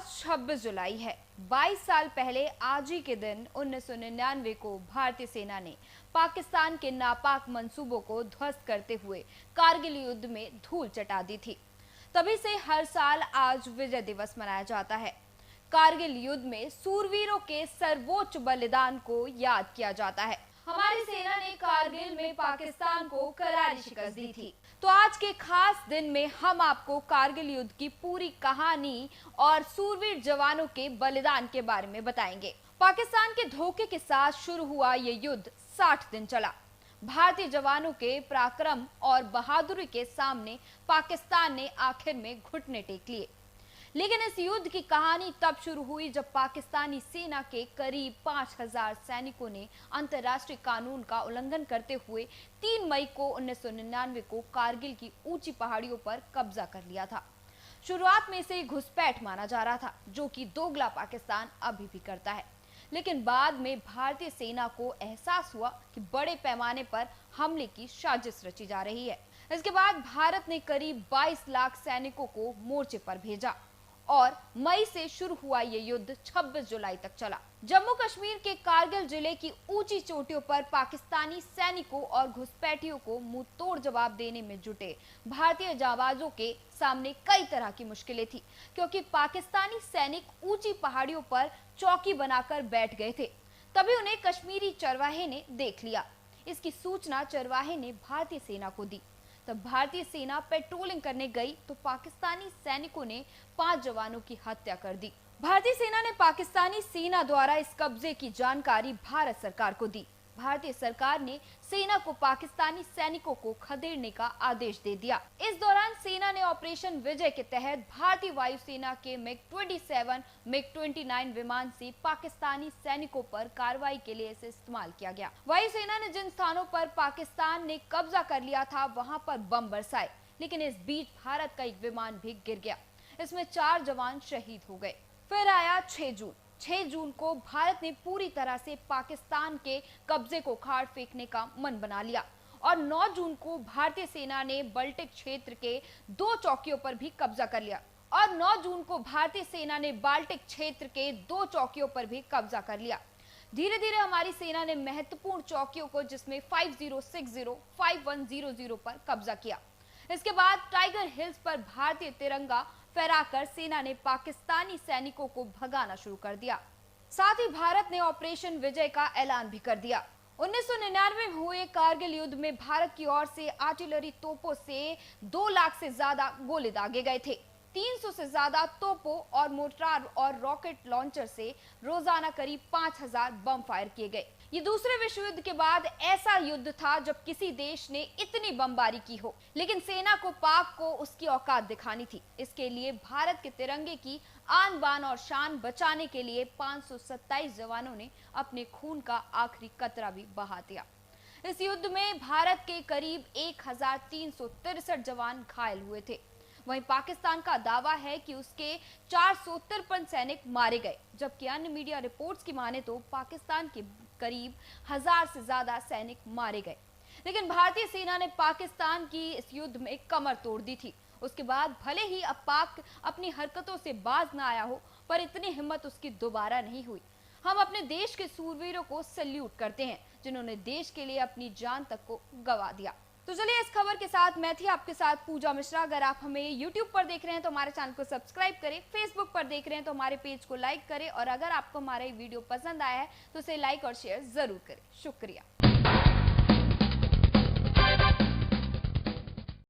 आज 26 जुलाई है। 22 साल पहले आज ही के दिन 1999 को भारतीय सेना ने पाकिस्तान के नापाक मंसूबों को ध्वस्त करते हुए कारगिल युद्ध में धूल चटा दी थी। तभी से हर साल आज विजय दिवस मनाया जाता है। कारगिल युद्ध में सूरवीरों के सर्वोच्च बलिदान को याद किया जाता है। हमारी सेना ने कारगिल में पाकिस्तान को करारी शिकस्त दी थी। तो आज के खास दिन में हम आपको कारगिल युद्ध की पूरी कहानी और सूरवीर जवानों के बलिदान के बारे में बताएंगे। पाकिस्तान के धोखे के साथ शुरू हुआ ये युद्ध 60 दिन चला। भारतीय जवानों के पराक्रम और बहादुरी के सामने पाकिस्तान ने आखिर में घुटने टेक लिए। लेकिन इस युद्ध की कहानी तब शुरू हुई जब पाकिस्तानी सेना के करीब 5000 सैनिकों ने अंतर्राष्ट्रीय कानून का उल्लंघन करते हुए 3 मई को 1999 को कारगिल की ऊंची पहाड़ियों पर कब्जा कर लिया था। शुरुआत में इसे घुसपैठ माना जा रहा था, जो कि दोगला पाकिस्तान अभी भी करता है। लेकिन बाद में भारतीय सेना को एहसास हुआ कि बड़े पैमाने पर हमले की साजिश रची जा रही है। इसके बाद भारत ने करीब 22 लाख सैनिकों को मोर्चे पर भेजा और मई से शुरू हुआ ये युद्ध 26 जुलाई तक चला। जम्मू कश्मीर के कारगिल जिले की ऊंची चोटियों पर पाकिस्तानी सैनिकों और घुसपैठियों को मुंह तोड़ जवाब देने में जुटे भारतीय जाबाजों के सामने कई तरह की मुश्किलें थी, क्योंकि पाकिस्तानी सैनिक ऊंची पहाड़ियों पर चौकी बनाकर बैठ गए थे। तभी उन्हें कश्मीरी चरवाहे ने देख लिया। इसकी सूचना चरवाहे ने भारतीय सेना को दी। तब भारतीय सेना पेट्रोलिंग करने गई तो पाकिस्तानी सैनिकों ने 5 जवानों की हत्या कर दी। भारतीय सेना ने पाकिस्तानी सेना द्वारा इस कब्जे की जानकारी भारत सरकार को दी। भारतीय सरकार ने सेना को पाकिस्तानी सैनिकों को खदेड़ने का आदेश दे दिया। इस दौरान सेना ने ऑपरेशन विजय के तहत भारतीय वायुसेना के MiG-27, MiG-29 विमान से पाकिस्तानी सैनिकों पर कार्रवाई के लिए इसे इस्तेमाल किया गया। वायुसेना ने जिन स्थानों पर पाकिस्तान ने कब्जा कर लिया था, वहां पर बम बरसाए, लेकिन इस बीच भारत का एक विमान भी गिर गया। इसमें 4 जवान शहीद हो गए। फिर आया 6 जून को भारत ने पूरी तरह से पाकिस्तान के कब्जे को खाड़ फेंकने का मन बना लिया और 9 जून को भारतीय सेना ने बाल्टिक क्षेत्र के 2 चौकियों पर भी कब्जा कर लिया धीरे धीरे हमारी सेना ने महत्वपूर्ण चौकियों को, जिसमें 5060, 5100 पर कब्जा किया। इसके बाद टाइगर हिल्स पर भारतीय तिरंगा फहराकर सेना ने पाकिस्तानी सैनिकों को भगाना शुरू कर दिया। साथ ही भारत ने ऑपरेशन विजय का ऐलान भी कर दिया। 1999 में हुए कारगिल युद्ध में भारत की ओर से आर्टिलरी तोपों से 2 लाख से ज्यादा गोले दागे गए थे। 300 से ज्यादा तोपों और मोर्टार और रॉकेट लॉन्चर से रोजाना करीब 5000 बम फायर किए गए। ये दूसरे विश्व युद्ध के बाद ऐसा युद्ध था जब किसी देश ने इतनी बमबारी की हो, लेकिन सेना को पाक को उसकी औकात दिखानी थी। इसके लिए भारत के तिरंगे की आन बान और शान बचाने के लिए 527 जवानों ने अपने खून का आखिरी कतरा भी बहा दिया। इस युद्ध में भारत के करीब 1363 जवान घायल हुए थे। वहीं पाकिस्तान का दावा है कि उसके 453 सैनिक मारे गए, जबकि अन्य मीडिया रिपोर्ट्स की माने तो पाकिस्तान के करीब 1000 से ज्यादा सैनिक मारे गए। लेकिन भारतीय सेना ने पाकिस्तान की इस युद्ध में कमर तोड़ दी थी। उसके बाद भले ही अब पाक अपनी हरकतों से बाज न आया हो, पर इतनी हिम्मत उसकी दोबारा नहीं हुई। हम अपने देश के सूरवीरों को सैल्यूट करते हैं, जिन्होंने देश के लिए अपनी जान तक को गंवा दिया। तो चलिए, इस खबर के साथ मैं थी आपके साथ पूजा मिश्रा। अगर आप हमें YouTube पर देख रहे हैं तो हमारे चैनल को सब्सक्राइब करें, Facebook पर देख रहे हैं तो हमारे पेज को लाइक करें, और अगर आपको हमारा वीडियो पसंद आया है तो इसे लाइक और शेयर जरूर करें। शुक्रिया।